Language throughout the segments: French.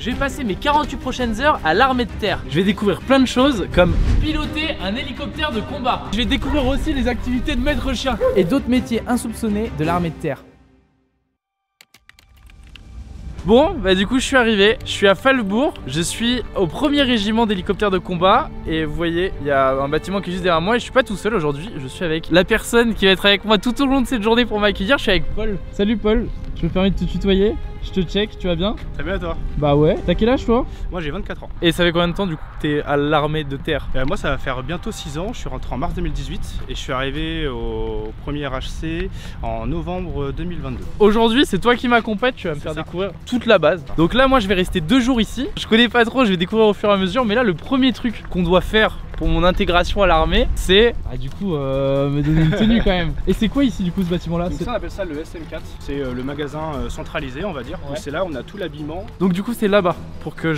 je vais passer mes 48 prochaines heures à l'armée de terre. Je vais découvrir plein de choses comme piloter un hélicoptère de combat. Je vais découvrir aussi les activités de maître chien et d'autres métiers insoupçonnés de l'armée de terre. Bon, bah du coup je suis arrivé, je suis à Falbourg, je suis au 1er régiment d'hélicoptères de combat et vous voyez, il y a un bâtiment qui est juste derrière moi et je suis pas tout seul aujourd'hui, je suis avec la personne qui va être avec moi tout au long de cette journée pour m'accueillir, je suis avec Paul. Salut Paul, je me permets de te tutoyer, je te check, tu vas bien? Très bien toi? Bah ouais, t'as quel âge toi? Moi j'ai 24 ans. Et ça fait combien de temps du coup que t'es à l'armée de terre? Moi ça va faire bientôt 6 ans, je suis rentré en mars 2018 et je suis arrivé au premier HC en novembre 2022. Aujourd'hui c'est toi qui m'accompagne, tu vas me faire découvrir toute la base. Donc là moi je vais rester 2 jours ici, je connais pas trop, je vais découvrir au fur et à mesure, mais là le premier truc qu'on doit faire pour mon intégration à l'armée, c'est me donner une tenue quand même. Et c'est quoi ici du coup ce bâtiment là? Ça on appelle ça le SM4, c'est le magasin centralisé on va dire, c'est là où on a tout l'habillement. Donc du coup c'est là-bas pour que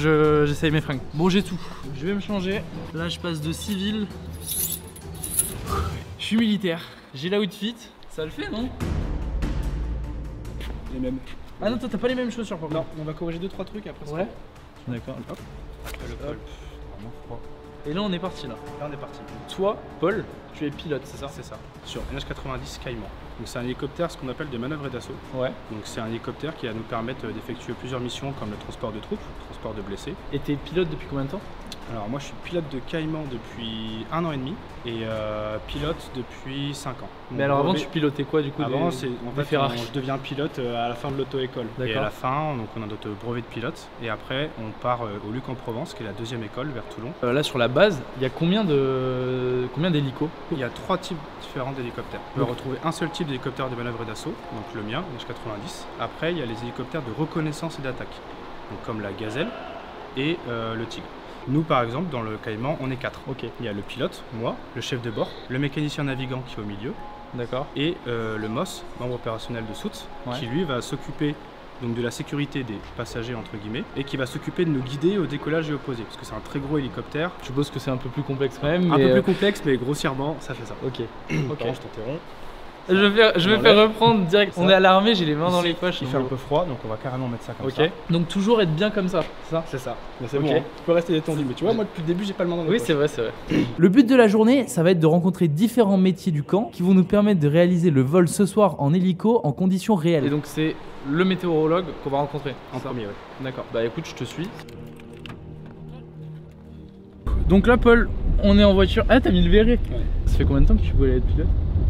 j'essaye mes fringues. Bon j'ai tout, je vais me changer, là je passe de civil, je suis militaire, j'ai l'outfit, ça le fait non? Les mêmes. Ah non toi t'as pas les mêmes chaussures par contre. Non, on va corriger 2-3 trucs après. Ouais. D'accord. Hop. Après le col, vraiment froid. Et là on est parti là. Là on est parti. Toi, Paul, tu es pilote, c'est ça? C'est ça. Sur NH90 Caïman. Donc c'est un hélicoptère, ce qu'on appelle de manœuvre et d'assaut. Ouais. Donc c'est un hélicoptère qui va nous permettre d'effectuer plusieurs missions comme le transport de troupes, le transport de blessés. Et t'es pilote depuis combien de temps? Alors moi je suis pilote de Caïman depuis 1 an et demi et pilote depuis 5 ans. Mais alors avant tu pilotais quoi du coup? Avant je deviens pilote à la fin de l'auto-école. Et à la fin donc on a notre brevet de pilote et après on part au Luc en Provence qui est la 2e école vers Toulon. Là sur la base il y a combien d'hélicos? Il y a 3 types différents d'hélicoptères. On va retrouver un seul type d'hélicoptère de manœuvre et d'assaut, donc le mien, NH90. Après il y a les hélicoptères de reconnaissance et d'attaque, donc comme la Gazelle et le Tigre. Nous par exemple dans le Caïman on est 4. Ok. Il y a le pilote, moi, le chef de bord, le mécanicien navigant qui est au milieu. D'accord. Et le MOS, membre opérationnel de Soutes, qui lui va s'occuper donc de la sécurité des passagers entre guillemets et qui va s'occuper de nous guider au décollage et au posé parce que c'est un très gros hélicoptère. Je suppose que c'est un peu plus complexe quand même. Un peu plus complexe mais grossièrement ça fait ça. Ok. Ok. Je t'interromps. Je vais faire reprendre direct. On est à l'armée, j'ai les mains dans les poches. Il fait un peu froid donc on va carrément mettre ça comme ça. Donc toujours être bien comme ça, c'est ça? C'est ça. C'est bon, hein. Tu peux rester détendu mais tu vois moi depuis le début j'ai pas le main dans les poches. Oui c'est vrai, c'est vrai. Le but de la journée ça va être de rencontrer différents métiers du camp qui vont nous permettre de réaliser le vol ce soir en hélico en conditions réelles. Et donc c'est le météorologue qu'on va rencontrer en premier, oui. D'accord, bah écoute je te suis. Donc là Paul, on est en voiture. Ah t'as mis le béret? Ouais. Ça fait combien de temps que tu voulais être pilote?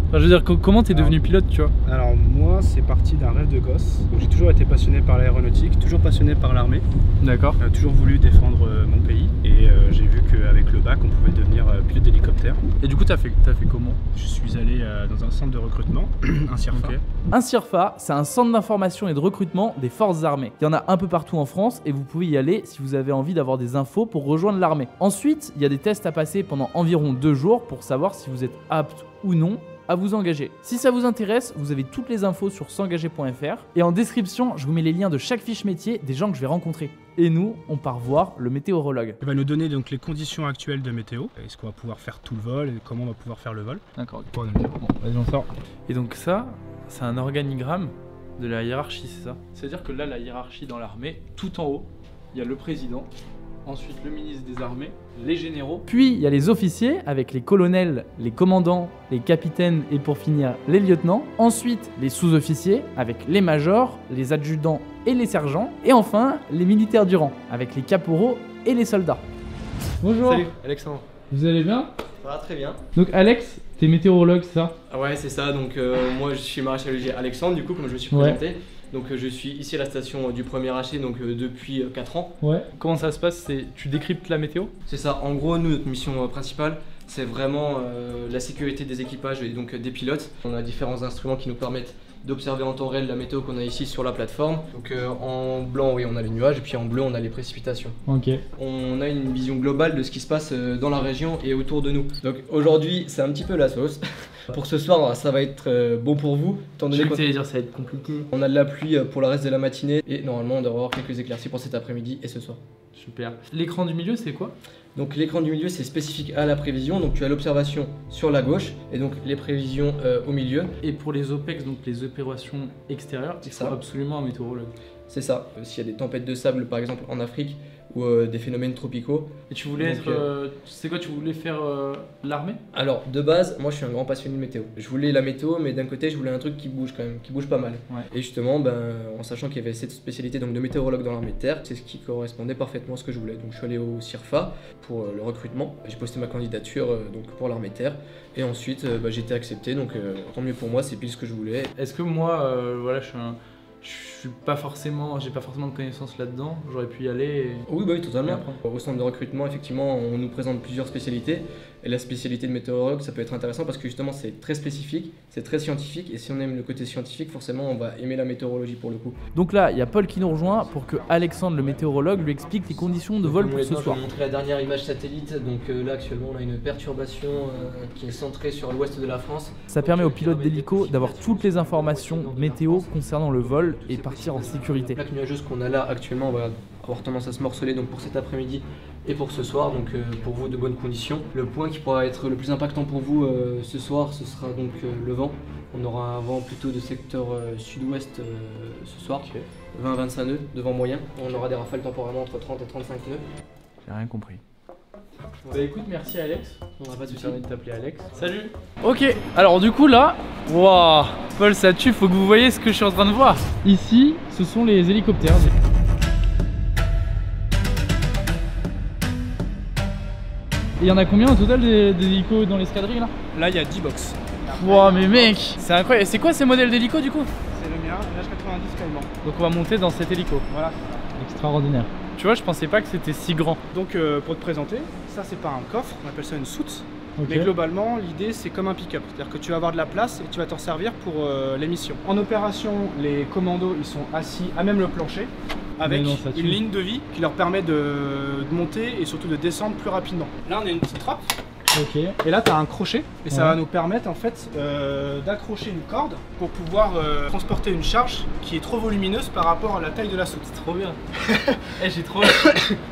Enfin, je veux dire, comment t'es devenu pilote, tu vois? Alors moi, c'est parti d'un rêve de gosse. J'ai toujours été passionné par l'aéronautique, toujours passionné par l'armée. D'accord. Toujours voulu défendre mon pays et j'ai vu qu'avec le bac, on pouvait devenir pilote d'hélicoptère. Et du coup, t'as fait comment? Je suis allé dans un centre de recrutement, un CIRFA. Okay. Un CIRFA, c'est un centre d'information et de recrutement des forces armées. Il y en a un peu partout en France et vous pouvez y aller si vous avez envie d'avoir des infos pour rejoindre l'armée. Ensuite, il y a des tests à passer pendant environ 2 jours pour savoir si vous êtes apte ou non à vous engager. Si ça vous intéresse, vous avez toutes les infos sur s'engager.fr et en description, je vous mets les liens de chaque fiche métier des gens que je vais rencontrer. Et nous, on part voir le météorologue. Il va nous donner donc les conditions actuelles de météo. Est-ce qu'on va pouvoir faire tout le vol et comment on va pouvoir faire le vol. D'accord. Bon, vas-y, on sort. Et donc ça, c'est un organigramme de la hiérarchie, c'est ça? C'est-à-dire que là, la hiérarchie dans l'armée, tout en haut, il y a le président. Ensuite le ministre des armées, les généraux. Puis il y a les officiers avec les colonels, les commandants, les capitaines et pour finir les lieutenants. Ensuite les sous-officiers avec les majors, les adjudants et les sergents. Et enfin les militaires du rang avec les caporaux et les soldats. Bonjour. Salut Alexandre. Vous allez bien? Ça va très bien. Donc Alex, t'es météorologue, c'est ça? Ah ouais c'est ça, donc moi je suis maréchal légger Alexandre du coup comme je me suis présenté. Ouais. Donc je suis ici à la station du 1er HC donc depuis 4 ans. Ouais. Comment ça se passe? Tu décryptes la météo? C'est ça, en gros nous notre mission principale c'est vraiment la sécurité des équipages et donc des pilotes. On a différents instruments qui nous permettent d'observer en temps réel la météo qu'on a ici sur la plateforme. Donc en blanc oui on a les nuages et puis en bleu on a les précipitations. Ok. On a une vision globale de ce qui se passe dans la région et autour de nous. Donc aujourd'hui c'est un petit peu la sauce. Pour ce soir ça va être bon pour vous. Étant donné que dire ça va être compliqué. On a de la pluie pour le reste de la matinée et normalement on devrait avoir quelques éclaircies pour cet après-midi et ce soir. Super. L'écran du milieu c'est quoi? Donc l'écran du milieu c'est spécifique à la prévision, donc tu as l'observation sur la gauche et donc les prévisions au milieu. Et pour les OPEX, donc les opérations extérieures, il faut absolument un météorologue. C'est ça. S'il y a des tempêtes de sable par exemple en Afrique ou des phénomènes tropicaux. Et tu voulais Donc, c'est quoi, tu voulais faire l'armée? Alors de base, moi je suis un grand passionné de météo. Je voulais la météo, mais d'un côté je voulais un truc qui bouge quand même, qui bouge pas mal. Ouais. Et justement, en sachant qu'il y avait cette spécialité donc, de météorologue dans l'armée de terre, c'est ce qui correspondait parfaitement à ce que je voulais. Donc je suis allé au CIRFA pour le recrutement. J'ai posté ma candidature donc, pour l'armée de terre. Et ensuite j'ai été accepté, donc tant mieux pour moi, c'est pile ce que je voulais. Est-ce que moi, voilà, je suis pas forcément, j'ai pas forcément de connaissances là-dedans, j'aurais pu y aller. Oui, bah oui, totalement. Et apprendre. Au centre de recrutement, effectivement, on nous présente plusieurs spécialités. Et la spécialité de météorologue, ça peut être intéressant parce que justement, c'est très spécifique, c'est très scientifique. Et si on aime le côté scientifique, forcément, on va aimer la météorologie pour le coup. Donc là, il y a Paul qui nous rejoint pour que Alexandre, le météorologue, lui explique les conditions de vol pour ce soir. Je vais vous montrer la dernière image satellite. Donc là, actuellement, on a une perturbation qui est centrée sur l'ouest de la France. Ça permet aux pilotes d'hélico d'avoir toutes les informations météo concernant le vol et partir en sécurité. La plaque nuageuse qu'on a là actuellement va avoir tendance à se morceler donc pour cet après-midi et pour ce soir, donc pour vous de bonnes conditions. Le point qui pourra être le plus impactant pour vous ce soir, ce sera donc le vent. On aura un vent plutôt de secteur sud-ouest ce soir, 20-25 nœuds de vent moyen. On aura des rafales temporairement entre 30 et 35 nœuds. J'ai rien compris. Bah écoute, merci Alex. On n'a pas de Tu soucis. permis de t'appeler Alex. Salut. Ok, alors du coup là, waouh, Paul, ça tue, faut que vous voyez ce que je suis en train de voir. Ici, ce sont les hélicoptères. Et il y en a combien au total des hélicos dans l'escadrille là? Là, il y a 10 box. Wow, mais mec, c'est incroyable. C'est quoi ces modèles d'hélicos du coup? C'est le mien, l'H90 Caïman. Donc on va monter dans cet hélico. Voilà. Extraordinaire. Tu vois, je pensais pas que c'était si grand. Donc pour te présenter, ça c'est pas un coffre, on appelle ça une soute. Ok. Mais globalement, l'idée c'est comme un pick-up, c'est-à-dire que tu vas avoir de la place et tu vas t'en servir pour les missions. En opération, les commandos ils sont assis à même le plancher avec Mais non, ça tue. une ligne de vie qui leur permet de monter et surtout de descendre plus rapidement. Là on a une petite trappe Ok. et là tu as un crochet et ça Ouais. va nous permettre en fait d'accrocher une corde pour pouvoir transporter une charge qui est trop volumineuse par rapport à la taille de la soute. Trop bien. Eh, j'ai trop.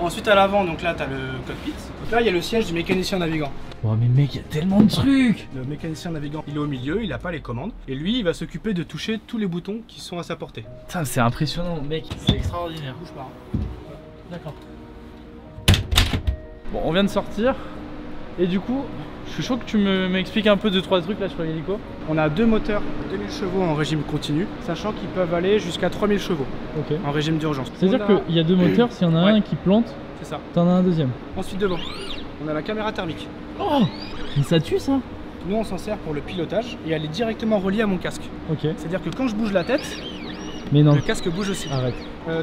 Ensuite à l'avant, donc là tu as le cockpit. Donc là il y a le siège du mécanicien navigant. Oh mais mec, il y a tellement de trucs. Le mécanicien navigant, il est au milieu, il n'a pas les commandes. Et lui, il va s'occuper de toucher tous les boutons qui sont à sa portée. Putain, c'est impressionnant, mec. C'est extraordinaire. Bouge pas. D'accord. Bon, on vient de sortir. Et du coup, je suis chaud que tu m'expliques un peu 2-3 trucs là sur l'hélico. On a deux moteurs de 2000 chevaux en régime continu, sachant qu'ils peuvent aller jusqu'à 3000 chevaux Ok. en régime d'urgence. C'est-à-dire On a- qu'il y a deux moteurs, s'il y en a Ouais. un qui plante, C'est ça. t'en as un deuxième. Ensuite devant, on a la caméra thermique. Oh, mais ça tue ça. Nous, on s'en sert pour le pilotage et elle est directement reliée à mon casque. Ok. C'est-à-dire que quand je bouge la tête, Mais non, le casque bouge aussi. arrête.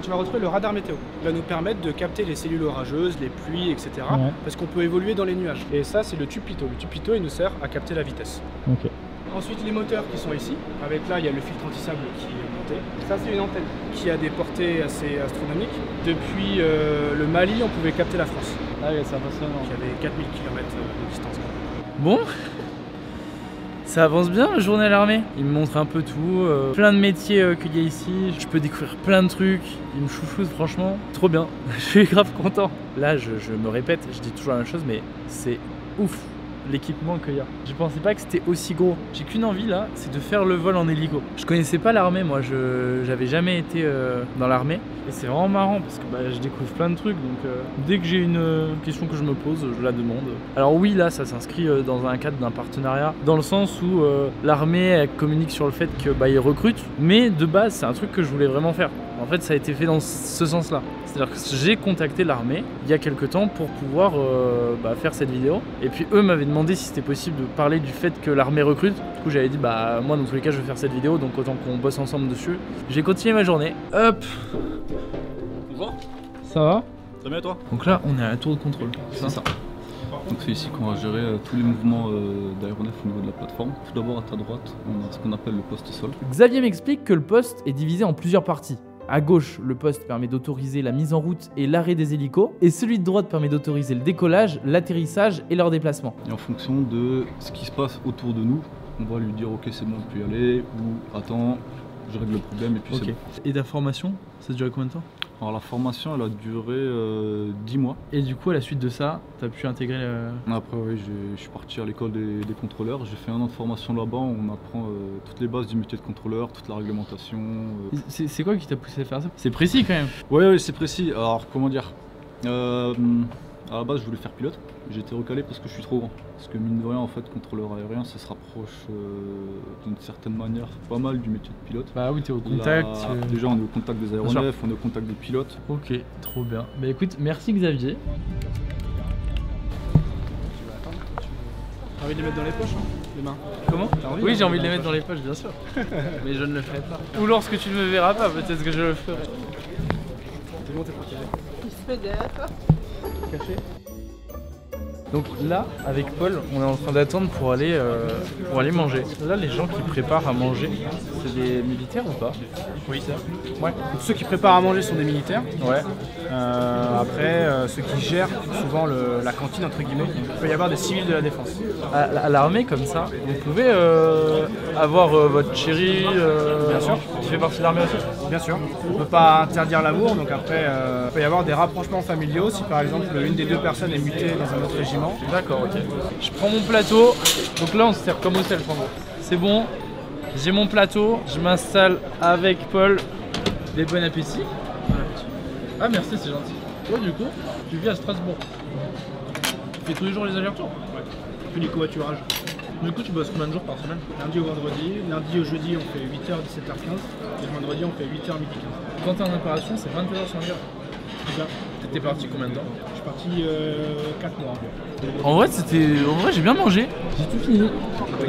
Tu vas retrouver le radar météo. Il va nous permettre de capter les cellules orageuses, les pluies, etc. Ouais. Parce qu'on peut évoluer dans les nuages. Et ça, c'est le tube pitot. Le tube pitot, il nous sert à capter la vitesse. Ok. Ensuite, les moteurs qui sont ici. Avec là, il y a le filtre anti-sable qui est monté. Ça, c'est une antenne qui a des portées assez astronomiques. Depuis le Mali, on pouvait capter la France, Ah ouais, c'est impressionnant. qui avait 4000 km de distance. Bon, ça avance bien la journée à l'armée. Il me montre un peu tout, plein de métiers qu'il y a ici. Je peux découvrir plein de trucs. Il me chouchoute franchement. Trop bien. Je suis grave content. Là, je me répète, je dis toujours la même chose, mais c'est ouf l'équipement qu'il y a. Je pensais pas que c'était aussi gros. J'ai qu'une envie là, c'est de faire le vol en hélico. Je connaissais pas l'armée, moi. J'avais jamais été dans l'armée. Et c'est vraiment marrant parce que je découvre plein de trucs. Donc dès que j'ai une question que je me pose, je la demande. Alors oui, là, ça s'inscrit dans un cadre d'un partenariat, dans le sens où l'armée elle communique sur le fait que ils recrutent. Mais de base, c'est un truc que je voulais vraiment faire. En fait, ça a été fait dans ce sens-là. C'est-à-dire que j'ai contacté l'armée il y a quelques temps pour pouvoir faire cette vidéo. Et puis eux m'avaient demandé si c'était possible de parler du fait que l'armée recrute. Du coup, j'avais dit moi dans tous les cas je vais faire cette vidéo, donc autant qu'on bosse ensemble dessus. J'ai continué ma journée. Hop. Bonjour, Ça va? très bien et toi? Donc là, on est à la tour de contrôle. C'est ça. Donc c'est ici qu'on va gérer tous les mouvements d'aéronefs au niveau de la plateforme. Tout d'abord à ta droite, on a ce qu'on appelle le poste sol. Xavier m'explique que le poste est divisé en plusieurs parties. À gauche, le poste permet d'autoriser la mise en route et l'arrêt des hélicos, et celui de droite permet d'autoriser le décollage, l'atterrissage et leur déplacement. Et en fonction de ce qui se passe autour de nous, on va lui dire ok c'est bon on peut y aller ou attends je règle le problème et puis c'est bon. Et ta formation, ça a duré combien de temps? Alors la formation elle a duré 10 mois. Et du coup, à la suite de ça, tu as pu intégrer Après oui, je suis parti à l'école des contrôleurs, j'ai fait 1 an de formation là-bas, on apprend toutes les bases du métier de contrôleur, toute la réglementation. C'est quoi qui t'a poussé à faire ça? C'est précis quand même. Ouais, c'est précis. Alors comment dire, à la base je voulais faire pilote, j'ai été recalé parce que je suis trop grand. Parce que mine de rien en fait contrôleur aérien ça se rapproche d'une certaine manière pas mal du métier de pilote. Bah oui, t'es au contact. Déjà on est au contact des aéronefs, on est au contact des pilotes. Ok, trop bien. Bah écoute, merci Xavier. T'as envie de les mettre dans les poches, hein, les mains? Comment? Oui, j'ai envie de les mettre dans les poches, bien sûr. Mais je ne le ferai pas. Ou lorsque tu ne me verras pas, peut-être que je le ferai. C'est bon, t'es protégé. Il se fait derrière toi. Caché. Donc là, avec Paul, on est en train d'attendre pour aller manger. Là, les gens qui préparent à manger, c'est des militaires ou pas? Oui. Ouais. Donc, ceux qui préparent à manger sont des militaires. Ouais. Après, ceux qui gèrent souvent la cantine, entre guillemets, il peut y avoir des civils de la défense. À l'armée, comme ça, vous pouvez avoir votre chérie, Bien sûr. qui fait partie de l'armée aussi. Bien sûr. On ne peut pas interdire l'amour, donc après, il peut y avoir des rapprochements familiaux si par exemple une des deux personnes est mutée dans un autre régiment. D'accord, ok. Je prends mon plateau. Donc là, on se sert comme au self en gros. C'est bon. J'ai mon plateau. Je m'installe avec Paul. Et bon appétit. Ah, merci, c'est gentil. Toi, du coup, tu vis à Strasbourg. Tu fais tous les jours les allers-retours? Ouais. Puis du covoiturage. Du coup, tu bosses combien de jours par semaine? Lundi au vendredi. Lundi au jeudi, on fait 8h, 17h15. Et le vendredi, on fait 8h, midi 15. Quand t'es en opération, c'est 22 heures sur 24. C'est ça. T'es parti combien de temps? Je suis parti 4 mois. En vrai, j'ai bien mangé. J'ai tout fini.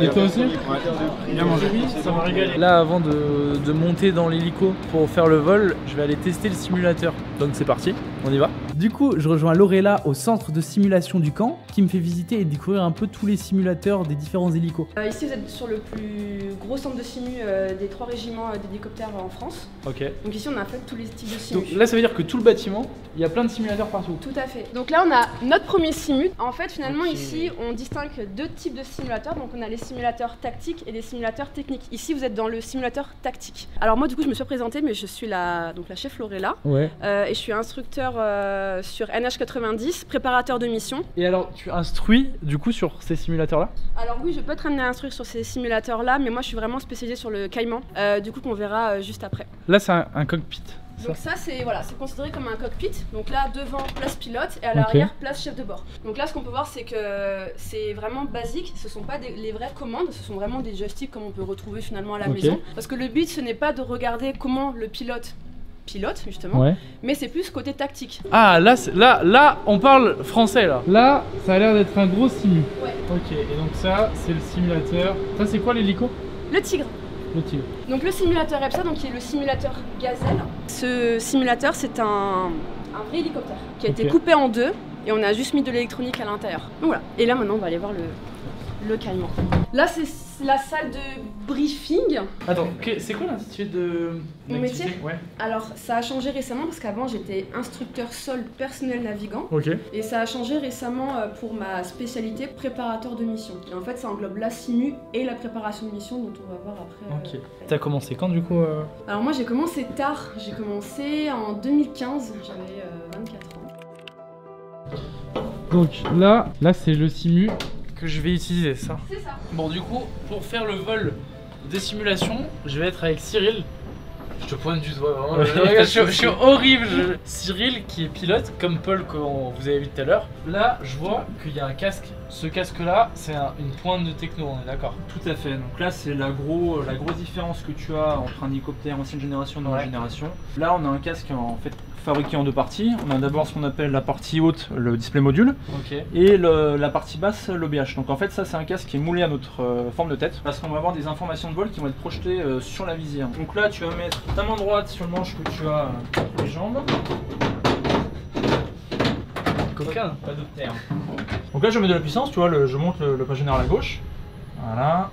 Et toi aussi? Ouais, bien mangé. Ça m'a régalé. Là, avant de monter dans l'hélico pour faire le vol, je vais aller tester le simulateur. Donc c'est parti, on y va. Du coup, je rejoins Lorella au centre de simulation du camp qui me fait visiter et découvrir un peu tous les simulateurs des différents hélicos. Ici, vous êtes sur le plus gros centre de simu des 3 régiments d'hélicoptères en France. Ok. Donc ici, on a fait tous les types de simu. Donc là, ça veut dire que tout le bâtiment, il y a plein de simulateurs partout. Tout à fait. Donc là, on a notre premier simu. En fait, finalement, ici, on distingue 2 types de simulateurs. Donc on a les simulateurs tactiques et les simulateurs techniques. Ici, vous êtes dans le simulateur tactique. Alors moi, du coup, je me suis présentée, mais je suis la chef Lorella. Ouais. Et je suis instructeur sur NH90, préparateur de mission. Et alors, tu instruis du coup sur ces simulateurs-là? Alors oui, je peux être amenée à instruire sur ces simulateurs-là, mais moi, je suis vraiment spécialisée sur le Caïman, du coup, qu'on verra juste après. Là, c'est un cockpit. Donc ça, c'est considéré comme un cockpit. Donc là, devant, place pilote, et à l'arrière, place chef de bord. Donc là, ce qu'on peut voir, c'est que c'est vraiment basique. Ce sont pas les vraies commandes, ce sont vraiment des joysticks comme on peut retrouver finalement à la maison. Parce que le but, ce n'est pas de regarder comment le pilote justement, mais c'est plus côté tactique. Ah, là, on parle français là. Là, ça a l'air d'être un gros simu. Ouais. Ok, et donc ça, c'est le simulateur. Ça, c'est quoi l'hélico? Le Tigre. Le Tigre. Donc le simulateur EPSA, donc qui est le simulateur Gazelle. Ce simulateur, c'est un vrai hélicoptère qui a été coupé en 2 et on a juste mis de l'électronique à l'intérieur. Donc voilà. Et là maintenant, on va aller voir le Caïman. Là, c'est la salle de briefing. Attends, c'est quoi l'intitulé de mon métier? Ouais. Alors, ça a changé récemment parce qu'avant, j'étais instructeur sol personnel navigant. Ok. Et ça a changé récemment pour ma spécialité préparateur de mission. Et en fait, ça englobe la simu et la préparation de mission dont on va voir après. Ok. T'as commencé quand du coup Alors moi, j'ai commencé tard. J'ai commencé en 2015. J'avais 24 ans. Donc là c'est le simu que je vais utiliser, ça. C'est ça. Bon, du coup, pour faire le vol des simulations, je vais être avec Cyril. Je te pointe du doigt, vraiment. Je suis horrible. Cyril, qui est pilote, comme Paul que vous avez vu tout à l'heure. Là, je vois qu'il y a un casque. Ce casque-là, c'est une pointe de techno, on est d'accord? Tout à fait. Donc là, c'est la grosse différence que tu as entre un hélicoptère ancienne génération et nouvelle génération. Là, on a un casque en fait fabriqué en 2 parties. On a d'abord ce qu'on appelle la partie haute, le display module, et la partie basse, l'OBH. Donc en fait, ça, c'est un casque qui est moulé à notre forme de tête, parce qu'on va avoir des informations de vol qui vont être projetées sur la visière. Donc là, tu vas mettre ta main droite sur le manche que tu as les jambes. Coquin. Pas d'autre terme. Donc là, je mets de la puissance, tu vois, je monte le pas général à gauche. Voilà.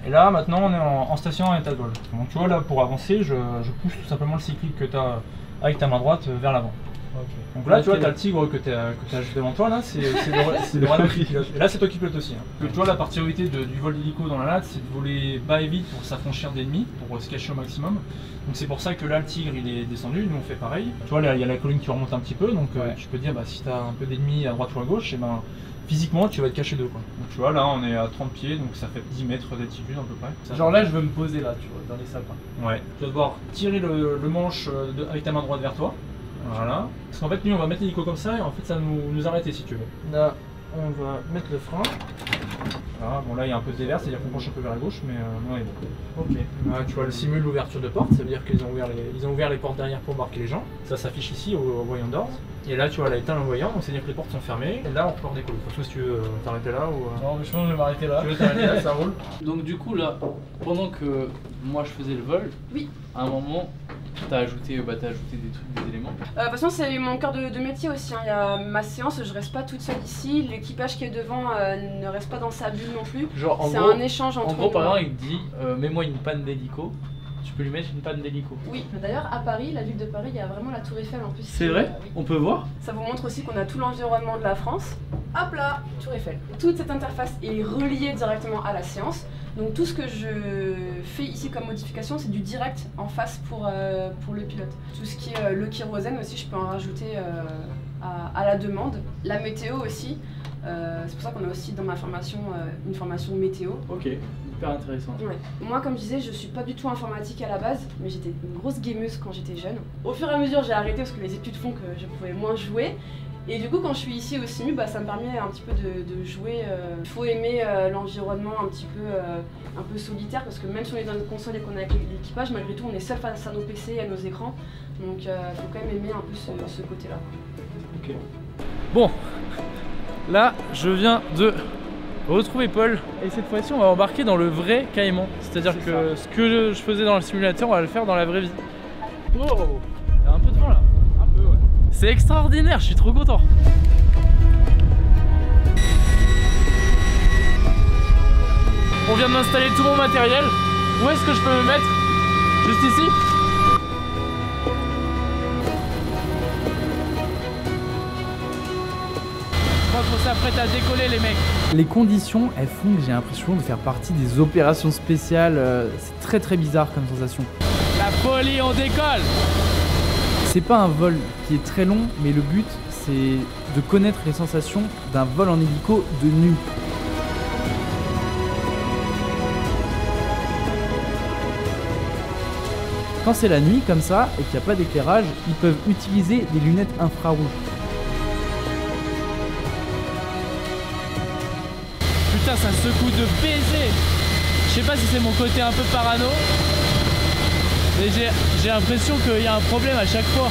Et là, maintenant, on est en station en état de vol. Donc tu vois, là, pour avancer, je pousse tout simplement le cyclique que tu as avec ta main droite vers l'avant. Donc là, tu vois, t'as le tigre que t'as juste devant toi, là, c'est le Rana qui pilote. Et là, c'est toi qui pilotes aussi. Hein. Tu vois, la particularité du vol d'hélico dans la latte, c'est de voler bas et vite pour s'affranchir d'ennemis, pour se cacher au maximum. Donc c'est pour ça que là, le tigre, il est descendu, nous on fait pareil. Tu vois, là, il y a la colline qui remonte un petit peu, donc tu peux dire, bah, si t'as un peu d'ennemis à droite ou à gauche, et ben, physiquement, tu vas être caché d'eux, quoi. Donc tu vois, là, on est à 30 pieds, donc ça fait 10 mètres d'altitude à peu près. Genre là, je veux me poser là, tu vois, dans les sapins. Ouais. Tu vas devoir tirer le manche avec ta main droite vers toi. Voilà. Parce qu'en fait, nous, on va mettre l'hélico comme ça et en fait, ça va nous arrêter si tu veux. Là, on va mettre le frein. Voilà. Bon, là, il y a un peu de dévers, c'est-à-dire qu'on penche un peu vers la gauche, mais non, il est bon. Ok. Là, tu vois, le simule l'ouverture de porte, ça veut dire qu'ils ont ouvert les portes derrière pour embarquer les gens. Ça s'affiche ici au voyant d'ordre. Et là, tu vois, elle a éteint le voyant, donc c'est-à-dire que les portes sont fermées. Et là, on peut redécoller. De toute façon, si tu veux t'arrêter là ou. Non, mais je pense que je vais m'arrêter là. Tu veux t'arrêter là, ça roule. Donc, du coup, là, pendant que moi je faisais le vol, Oui. à un moment, t'as ajouté des trucs, des éléments. De toute façon, c'est mon cœur de métier aussi. Hein. Il y a ma séance, je reste pas toute seule ici. L'équipage qui est devant ne reste pas dans sa bulle non plus. Genre, C'est un échange entre En gros, nous. par exemple, il te dit mets-moi une panne d'hélico. Tu peux lui mettre une panne d'hélico. Oui, d'ailleurs à Paris, la ville de Paris, il y a vraiment la tour Eiffel en plus. C'est vrai Oui. On peut voir. Ça vous montre aussi qu'on a tout l'environnement de la France. Hop là, tour Eiffel. Toute cette interface est reliée directement à la séance. Donc tout ce que je fais ici comme modification, c'est du direct en face pour le pilote. Tout ce qui est le kérosène aussi, je peux en rajouter à la demande. La météo aussi. C'est pour ça qu'on a aussi dans ma formation une formation météo. Ok, hyper intéressant. Ouais. Moi, comme je disais, je suis pas du tout informatique à la base, mais j'étais une grosse gameuse quand j'étais jeune. Au fur et à mesure, j'ai arrêté parce que les études font que je pouvais moins jouer. Et du coup, quand je suis ici au SIMU, bah, ça me permet un petit peu de jouer. Il faut aimer l'environnement un peu solitaire, parce que même si on est dans une console et qu'on est avec l'équipage, malgré tout, on est seul face à nos PC et à nos écrans. Donc, il faut quand même aimer un peu ce côté-là. Ok. Bon. Là, je viens de retrouver Paul et cette fois-ci, on va embarquer dans le vrai Caïman. C'est-à-dire que ce que je faisais dans le simulateur, on va le faire dans la vraie vie. Oh, il y a un peu de vent là. Un peu, ouais. C'est extraordinaire, je suis trop content. On vient de m'installer tout mon matériel. Où est-ce que je peux me mettre? Juste ici? On s'apprête à décoller les mecs. Les conditions, elles font que j'ai l'impression de faire partie des opérations spéciales. C'est très bizarre comme sensation. La folie, on décolle. C'est pas un vol qui est très long, mais le but c'est de connaître les sensations d'un vol en hélico de nuit. Quand c'est la nuit comme ça et qu'il n'y a pas d'éclairage, ils peuvent utiliser des lunettes infrarouges. Putain, ça secoue de baiser. Je sais pas si c'est mon côté un peu parano, mais j'ai l'impression qu'il y a un problème à chaque fois.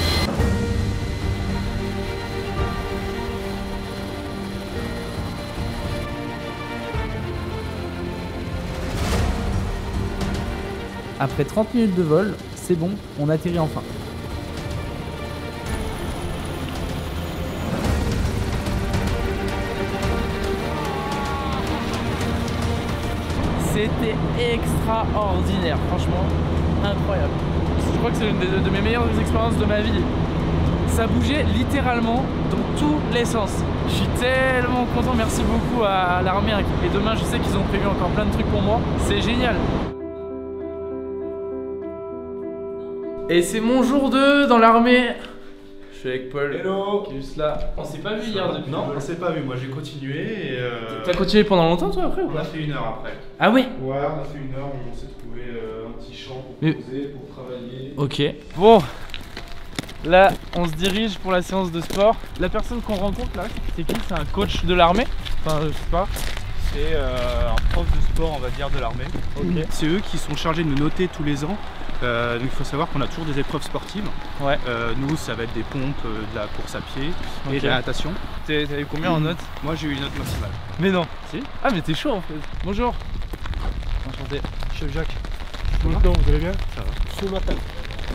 Après 30 minutes de vol, c'est bon, on atterrit enfin. C'était extraordinaire, franchement, incroyable. Je crois que c'est une de mes meilleures expériences de ma vie. Ça bougeait littéralement dans tous les sens. Je suis tellement content, merci beaucoup à l'armée. Et demain, je sais qu'ils ont prévu encore plein de trucs pour moi. C'est génial. Et c'est mon jour 2 dans l'armée. Je suis avec Paul. Hello. Qui est juste là. On s'est pas vu hier depuis. Non, on s'est pas vu. Moi j'ai continué et. T'as continué pendant longtemps toi après ou On pas? a fait 1 heure après. Ah ouais? Ouais, on a fait 1 heure. On s'est trouvé un petit champ pour Mais- poser, pour travailler. Ok. Bon. Là, on se dirige pour la séance de sport. La personne qu'on rencontre là, c'est qui? C'est un coach de l'armée? Enfin, je sais pas. C'est un prof de sport, on va dire, de l'armée. Ok. C'est eux qui sont chargés de nous noter tous les ans. Donc il faut savoir qu'on a toujours des épreuves sportives. Ouais. Nous, ça va être des pompes, de la course à pied et Ok. de la natation. T'as eu combien en notes? Moi, j'ai eu une note maximale. Mais non. Si. Ah mais t'es chaud en fait. Bonjour. Enchanté. Chef Jacques, bonjour, vous allez bien? Ça va. Ce matin,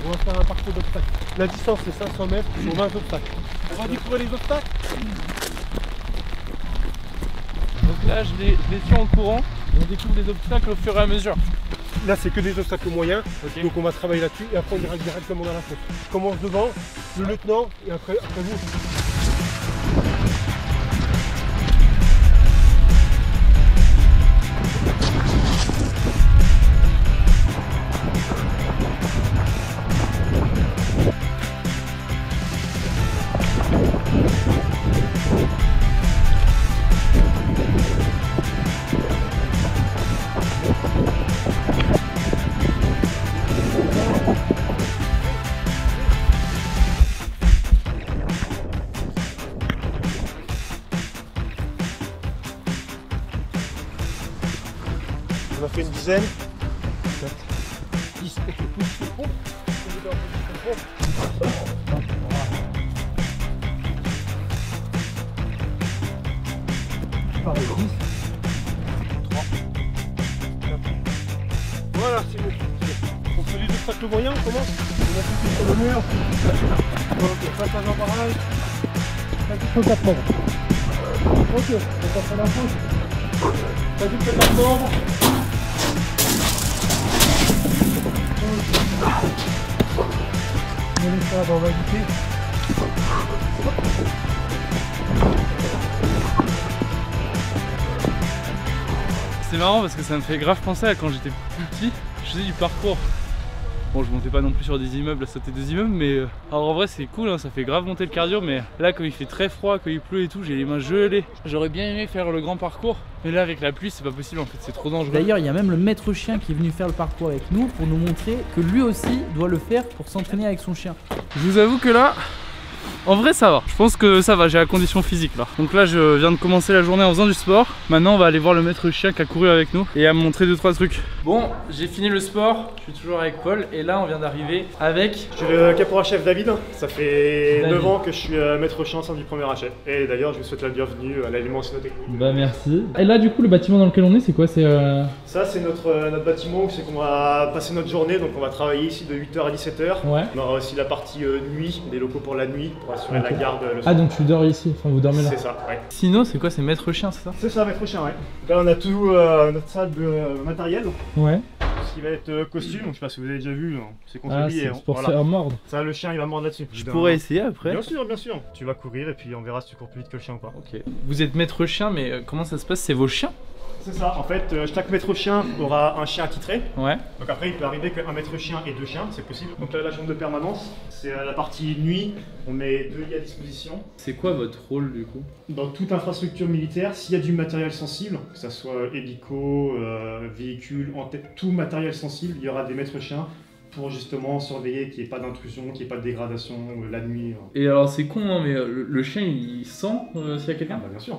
on va faire un parcours d'obstacles. La distance c'est 500 mètres sur 20 obstacles. On va découvrir les obstacles. Donc là, je les suis en courant. On découvre les obstacles au fur et à mesure. Là c'est que des obstacles moyens, Ok. donc on va travailler là-dessus et après on ira directement dans la fosse. Je commence devant, le lieutenant et après vous. On a fait une dizaine. 10. Voilà, c'est bon. On fait les obstacles moyens, on commence. On a tout sur le mur. Ok, passage en barrage. 4 membres. Ok, on passe à la pause. T'as dit que 4 membres. On laisse ça, on va éviter. C'est marrant parce que ça me fait grave penser à quand j'étais plus petit, je faisais du parcours. Bon, je montais pas non plus sur des immeubles, à sauter des immeubles, mais alors en vrai c'est cool, hein, ça fait grave monter le cardio, mais là quand il fait très froid, quand il pleut et tout, j'ai les mains gelées. J'aurais bien aimé faire le grand parcours, mais là avec la pluie c'est pas possible en fait, c'est trop dangereux. D'ailleurs, il y a même le maître chien qui est venu faire le parcours avec nous pour nous montrer que lui aussi doit le faire pour s'entraîner avec son chien. Je vous avoue que là, en vrai ça va, je pense que ça va, j'ai la condition physique là. Donc là je viens de commencer la journée en faisant du sport. Maintenant on va aller voir le maître chien qui a couru avec nous et à me montrer 2-3 trucs. Bon, j'ai fini le sport, je suis toujours avec Paul et là on vient d'arriver avec... Je suis le caporal-chef David, ça fait 9 ans que je suis maître chien au sein du premier HF. Et d'ailleurs je vous souhaite la bienvenue à l'aliment cynotechnique. Bah merci. Et là du coup le bâtiment dans lequel on est c'est quoi? C'est Ça c'est notre bâtiment où c'est qu'on va passer notre journée, donc on va travailler ici de 8h à 17h. Ouais. On aura aussi la partie nuit, des locaux pour la nuit, pour assurer Ok. la garde le soir. Ah donc tu dors ici, enfin vous dormez là. C'est ça, ouais. Sino, c'est quoi? C'est maître chien, c'est ça? C'est ça, maître chien, ouais. Là on a tout notre salle de matériel, Ouais. ce qui va être costume, je sais pas si vous avez déjà vu, c'est contre Ah lui et c'est pour voilà. faire mordre. Ça le chien il va mordre là-dessus. Je pourrais essayer après. Bien sûr, bien sûr. Tu vas courir et puis on verra si tu cours plus vite que le chien ou pas. Ok. Vous êtes maître chien, mais comment ça se passe? C'est vos chiens? C'est ça, en fait, chaque maître chien aura un chien attitré. Ouais. Donc après, il peut arriver qu'un maître chien et 2 chiens, c'est possible. Donc là, la chambre de permanence, c'est la partie nuit, on met 2 lits à disposition. C'est quoi votre rôle du coup? Dans toute infrastructure militaire, s'il y a du matériel sensible, que ce soit hélico, véhicule, tout matériel sensible, il y aura des maîtres chiens pour justement surveiller qu'il n'y ait pas d'intrusion, qu'il n'y ait pas de dégradation la nuit. Et alors c'est con hein, mais le chien il sent s'il y a quelqu'un? Bah, bien sûr.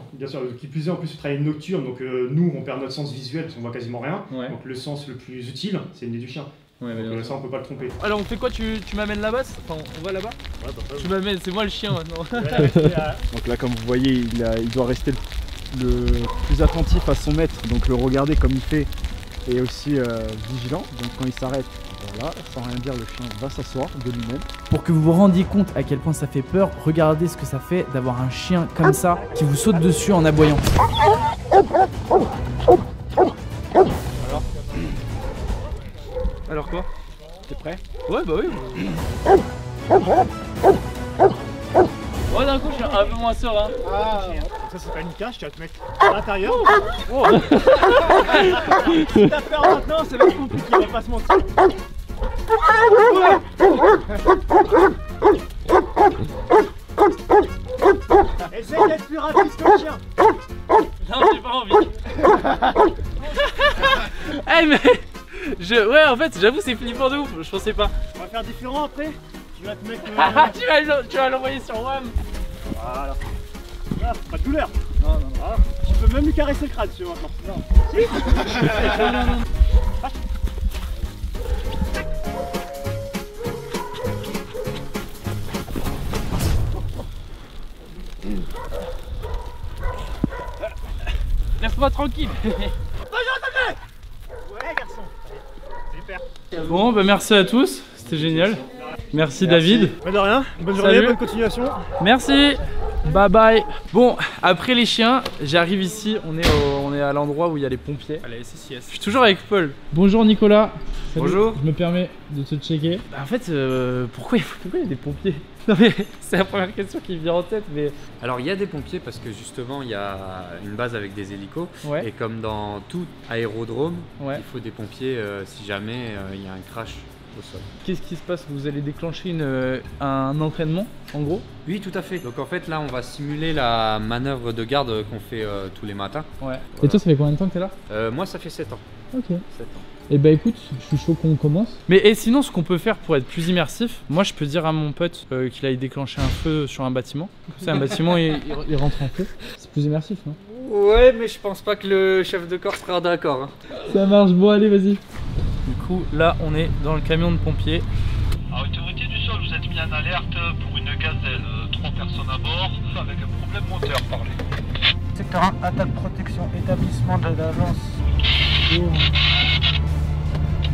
Qui plus est, en plus, on travaille nocturne, donc nous, on perd notre sens visuel parce qu'on voit quasiment rien. Ouais. Donc le sens le plus utile, c'est le nez du chien. Ouais, Donc ça, on peut pas le tromper. Alors on fait quoi? Tu m'amènes là-bas? Enfin on va là-bas? Ouais, bah, Tu m'amènes, c'est moi le chien maintenant. Donc là, comme vous voyez, il doit rester le plus attentif à son maître, donc le regarder comme il fait, et aussi vigilant. Donc quand il s'arrête, voilà, sans rien dire, le chien va s'asseoir de lui-même. Pour que vous vous rendiez compte à quel point ça fait peur, regardez ce que ça fait d'avoir un chien comme ça qui vous saute dessus en aboyant. Alors quoi? T'es prêt? Ouais bah oui. Ouais d'un coup je suis un peu moins serein. Ah, ça c'est pas une cage, tu vas te mettre à l'intérieur. Oh. Si t'as peur maintenant, ça va être compliqué, on va pas se mentir. Essaye d'être plus rapide que le chien. Non j'ai pas envie. Eh mais ouais en fait j'avoue c'est flippant de ouf, je pensais pas. On va faire différent après. Tu vas te mettre... tu vas l'envoyer sur WAM. Voilà. Là, pas de douleur. Non. Voilà. Tu peux même lui caresser le crâne si tu veux maintenant. Non. Si. Non. Laisse-moi tranquille. Ouais garçon. Super. Bon bah merci à tous, c'était génial. Merci David. Bah de rien, bonne journée, Salut. bonne continuation. Merci. Bye bye. Bon, après les chiens, j'arrive ici, on est est à l'endroit où il y a les pompiers. À la SSIS. Je suis toujours avec Paul. Bonjour Nicolas. Salut. Bonjour. Je me permets de te checker. Bah, en fait, pourquoi il y a des pompiers? Non mais c'est la première question qui me vient en tête, mais... Alors il y a des pompiers parce que justement il y a une base avec des hélicos Ouais. et comme dans tout aérodrome, Ouais. il faut des pompiers si jamais il y a un crash au sol. Qu'est-ce qui se passe? Vous allez déclencher un entraînement, en gros? Oui, tout à fait. Donc en fait là on va simuler la manœuvre de garde qu'on fait tous les matins. Ouais. Et toi, ça fait combien de temps que t'es là? Moi ça fait 7 ans. Ok. 7 ans. Et bah écoute, je suis chaud qu'on commence. Mais et sinon, ce qu'on peut faire pour être plus immersif, moi je peux dire à mon pote qu'il aille déclencher un feu sur un bâtiment. Comme ça, un bâtiment, Il rentre en feu. C'est plus immersif, non? Ouais, mais je pense pas que le chef de corps sera d'accord. Hein. Ça marche, bon allez, vas-y. Du coup, là, on est dans le camion de pompiers. À autorité du sol, vous êtes mis en alerte pour une gazelle. 3 personnes à bord avec un problème moteur, parlez. Secteur 1, attaque protection, établissement de l'agence.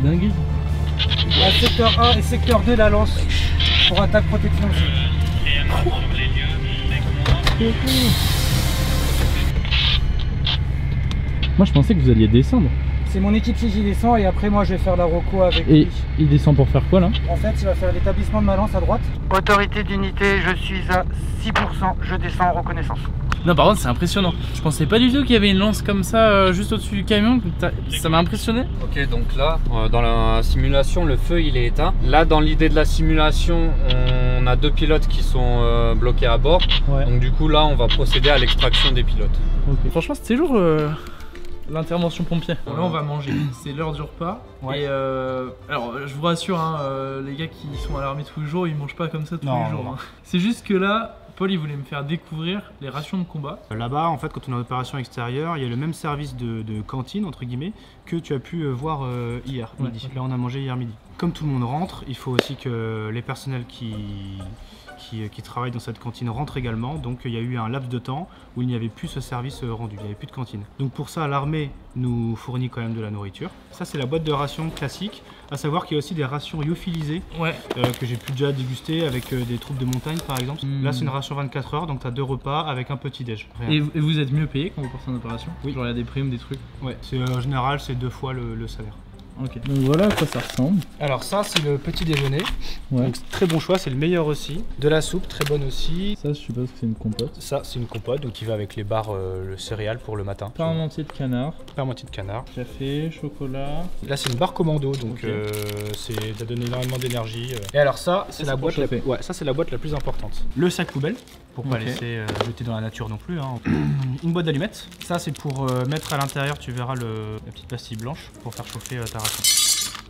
Dingue. À secteur 1 et secteur 2, la lance. Pour attaque protection aussi. Sur les lieux, avec moi. Moi, je pensais que vous alliez descendre. C'est mon équipe qui descend et après moi je vais faire la reco avec Et lui. il descend pour faire quoi là? En fait il va faire l'établissement de ma lance à droite. Autorité d'unité, je suis à 6%, je descends en reconnaissance. Non, par contre, c'est impressionnant. Je pensais pas du tout qu'il y avait une lance comme ça juste au-dessus du camion. Ça m'a impressionné. Ok, donc là, dans la simulation, le feu il est éteint. Là, dans l'idée de la simulation, on a 2 pilotes qui sont bloqués à bord. Ouais. Donc du coup, là, on va procéder à l'extraction des pilotes. Ok. Franchement, c'était lourd l'intervention pompier. Bon, là, on va manger. C'est l'heure du repas. Ouais. Et alors, je vous rassure, hein, les gars qui sont à l'armée tous les jours, ils mangent pas comme ça tous les jours. Non. Hein. C'est juste que là, Paul, il voulait me faire découvrir les rations de combat. Là-bas, en fait, quand on est en opération extérieure, il y a le même service de cantine, entre guillemets, que tu as pu voir hier midi. Là, on a mangé hier midi. Comme tout le monde rentre, il faut aussi que les personnels qui travaillent dans cette cantine rentrent également. Donc il y a eu un laps de temps où il n'y avait plus ce service rendu, il n'y avait plus de cantine. Donc pour ça, l'armée nous fournit quand même de la nourriture. Ça, c'est la boîte de rations classique. À savoir qu'il y a aussi des rations lyophilisées que j'ai pu déjà déguster avec des troupes de montagne par exemple. Là, c'est une ration 24 heures, donc tu as 2 repas avec un petit déj. Et vous êtes mieux payé quand vous partez en opération? Oui. Genre il y a des primes, des trucs? Ouais, en général, c'est 2 fois le salaire. Ok. Donc voilà à quoi ça ressemble. Alors ça, c'est le petit déjeuner. Ouais. Donc très bon choix, c'est le meilleur aussi. De la soupe, très bonne aussi. Ça, je suppose que c'est une compote. Ça, c'est une compote, donc qui va avec les barres le céréales pour le matin. Pain entier de canard. Pain entier de canard. Café, chocolat. Là, c'est une barre commando, donc ça donne énormément d'énergie. Et alors ça, c'est la boîte. Ça, c'est la boîte la plus importante. Le sac poubelle pour pas laisser jeter dans la nature non plus. Hein. Une boîte d'allumettes. Ça, c'est pour mettre à l'intérieur. Tu verras la petite pastille blanche pour faire chauffer ta ration.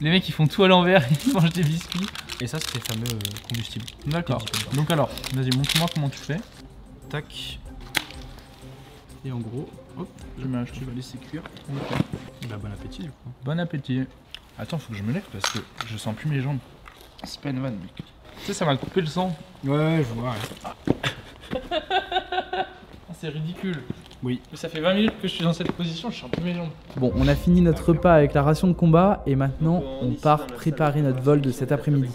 Les mecs ils font tout à l'envers, ils mangent des biscuits. Et ça, c'est les fameux combustibles. D'accord. Donc alors, vas-y, montre-moi comment tu fais. Tac. Et en gros, hop, Je mets un tu vas laisser cuire. Ok. Bah, bon appétit du coup. Bon appétit. Attends, faut que je me lève parce que je sens plus mes jambes. C'est pas une vanne, mec. Tu sais, ça m'a coupé le sang. Ouais, je vois. C'est ridicule. Oui. Mais ça fait 20 minutes que je suis dans cette position, je sens plus mes jambes. Bon, on a fini notre repas avec la ration de combat et maintenant on part préparer notre vol de cet après-midi.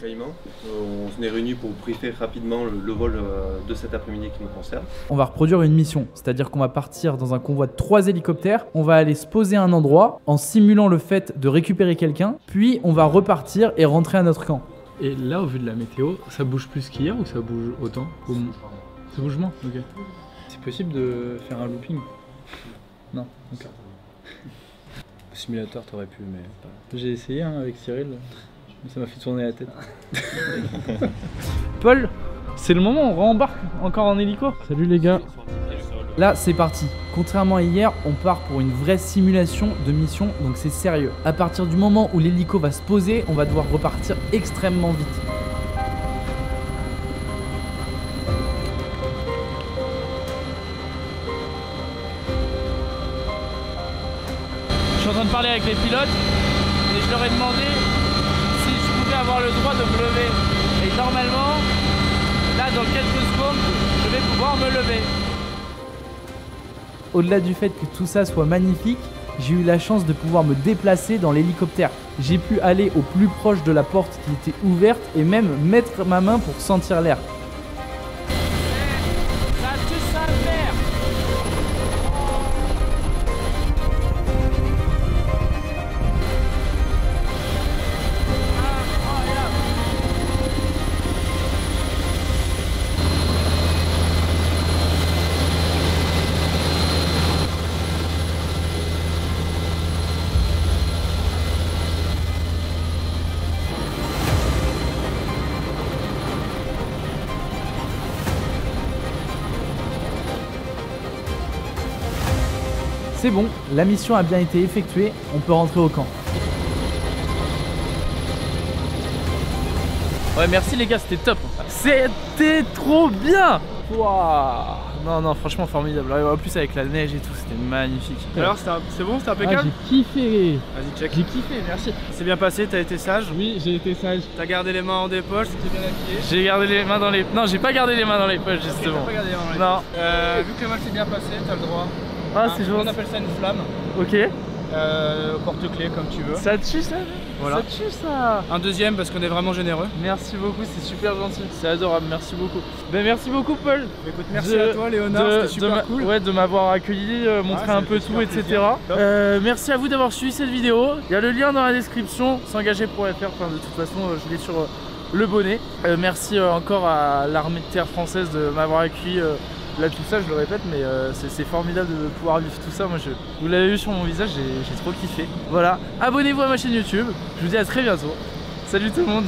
On s'est réunis pour briefer rapidement le vol de cet après-midi qui nous concerne. On va reproduire une mission, c'est-à-dire qu'on va partir dans un convoi de 3 hélicoptères, on va aller se poser à un endroit en simulant le fait de récupérer quelqu'un, puis on va repartir et rentrer à notre camp. Et là, au vu de la météo, ça bouge plus qu'hier ou ça bouge autant? Ça bouge moins. Ok. C'est possible de faire un looping? Non. Ok. Simulateur, t'aurais pu, mais. J'ai essayé avec Cyril, mais ça m'a fait tourner la tête. Paul, c'est le moment, on rembarque encore en hélico. Salut les gars. Là, c'est parti. Contrairement à hier, on part pour une vraie simulation de mission, donc c'est sérieux. À partir du moment où l'hélico va se poser, on va devoir repartir extrêmement vite. Je suis en train de parler avec les pilotes et je leur ai demandé si je pouvais avoir le droit de me lever. Et normalement, là dans quelques secondes, je vais pouvoir me lever. Au-delà du fait que tout ça soit magnifique, j'ai eu la chance de pouvoir me déplacer dans l'hélicoptère. J'ai pu aller au plus proche de la porte qui était ouverte et même mettre ma main pour sentir l'air. Ça tue sa mère. C'est bon, la mission a bien été effectuée, on peut rentrer au camp. Ouais, merci les gars, c'était top. C'était trop bien. Waouh. Non, franchement formidable. En plus avec la neige et tout, c'était magnifique. Alors c'est bon, c'était impeccable? J'ai kiffé. Vas-y, check. J'ai kiffé, merci. C'est bien passé, t'as été sage? Oui, j'ai été sage. T'as gardé les mains en des poches, c'était bien habillé? J'ai gardé les mains dans les... Non, j'ai pas gardé les mains dans les poches justement. T'as pas gardé les mains dans les poches. Vu que le match s'est bien passé, t'as le droit. Ah, c'est gentil. On appelle ça une flamme. Ok. Porte-clés comme tu veux. Ça tue ça? Voilà. Ça tue ça. Un deuxième parce qu'on est vraiment généreux. Merci beaucoup, c'est super gentil. C'est adorable, merci beaucoup. Ben merci beaucoup Paul. Écoute, merci à toi Léonard, c'était super cool. Ouais, de m'avoir accueilli, montrer un peu tout, etc. Merci à vous d'avoir suivi cette vidéo. Il y a le lien dans la description, s'engager.fr. Enfin, de toute façon, je l'ai sur le bonnet. Merci encore à l'armée de terre française de m'avoir accueilli. Là tout ça je le répète mais c'est formidable de pouvoir vivre tout ça. Moi vous l'avez vu sur mon visage, j'ai trop kiffé. Voilà, abonnez-vous à ma chaîne YouTube. Je vous dis à très bientôt. Salut tout le monde.